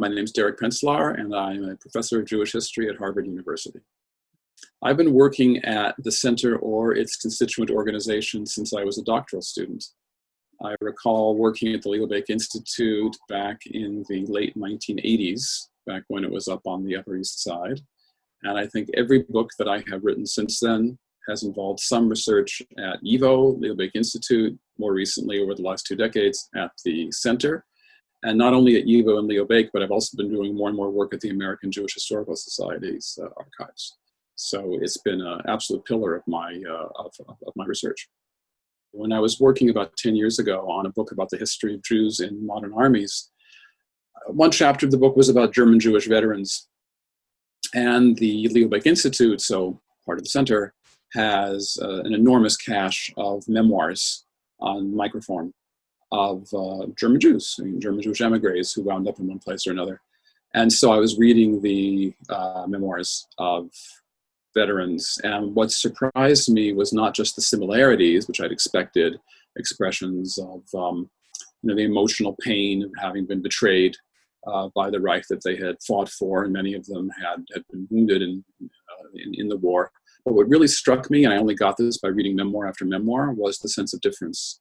My name is Derek Penslar, and I'm a professor of Jewish history at Harvard University. I've been working at the center or its constituent organization since I was a doctoral student. I recall working at the Liebig Institute back in the late 1980s, back when it was up on the Upper East Side. And I think every book that I have written since then has involved some research at YIVO, Liebig Institute, more recently over the last 2 decades at the center. And not only at YIVO and Liebig, but I've also been doing more and more work at the American Jewish Historical Society's archives. So it's been an absolute pillar of my research. When I was working about 10 years ago on a book about the history of Jews in modern armies, one chapter of the book was about German Jewish veterans. And the Liebig Institute, so part of the center, has an enormous cache of memoirs on microform of German Jews, German Jewish emigres who wound up in one place or another. And so I was reading the memoirs of veterans, and what surprised me was not just the similarities, which I'd expected, expressions of the emotional pain of having been betrayed by the Reich that they had fought for, and many of them had been wounded in the war. But what really struck me, and I only got this by reading memoir after memoir, was the sense of difference.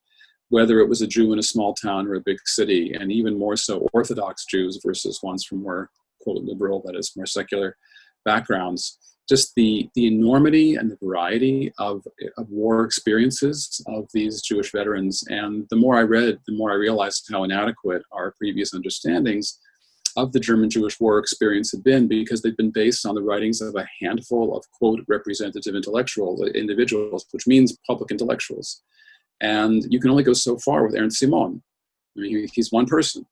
Whether it was a Jew in a small town or a big city, and even more so Orthodox Jews versus ones from more, quote, liberal, that is, more secular backgrounds, just the enormity and the variety of war experiences of these Jewish veterans. And the more I read, the more I realized how inadequate our previous understandings of the German Jewish war experience had been, because they'd been based on the writings of a handful of, quote, representative individuals, which means public intellectuals. And you can only go so far with Ernst Simon. I mean, he's one person,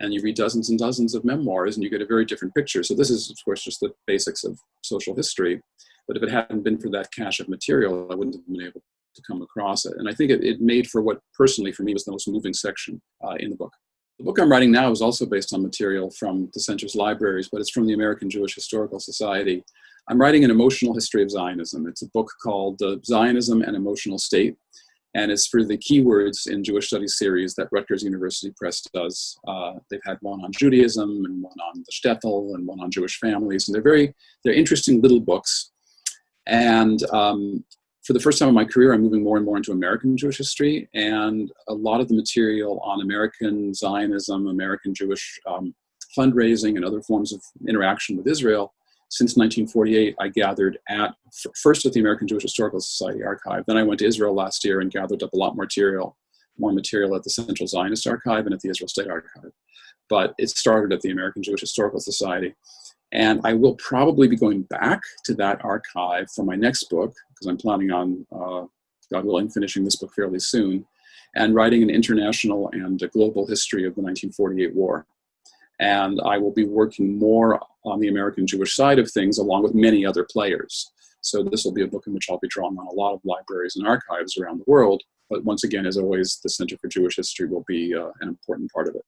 and you read dozens and dozens of memoirs, and you get a very different picture. So this is, of course, just the basics of social history. But if it hadn't been for that cache of material, I wouldn't have been able to come across it. And I think it made for what, personally, for me, was the most moving section in the book. The book I'm writing now is also based on material from the center's libraries, but it's from the American Jewish Historical Society. I'm writing an emotional history of Zionism. It's a book called Zionism and Emotional State. And it's for the keywords in Jewish Studies series that Rutgers University Press does. They've had one on Judaism and one on the shtetl and one on Jewish families. And they're interesting little books. And for the first time in my career, I'm moving more and more into American Jewish history. And a lot of the material on American Zionism, American Jewish fundraising, and other forms of interaction with Israel since 1948, I gathered first at the American Jewish Historical Society archive. Then I went to Israel last year and gathered up a lot more material at the Central Zionist Archive and at the Israel State Archive. But it started at the American Jewish Historical Society. And I will probably be going back to that archive for my next book, because I'm planning on, God willing, finishing this book fairly soon, and writing an international and a global history of the 1948 war. And I will be working more on the American Jewish side of things, along with many other players. So this will be a book in which I'll be drawing on a lot of libraries and archives around the world. But once again, as always, the Center for Jewish History will be an important part of it.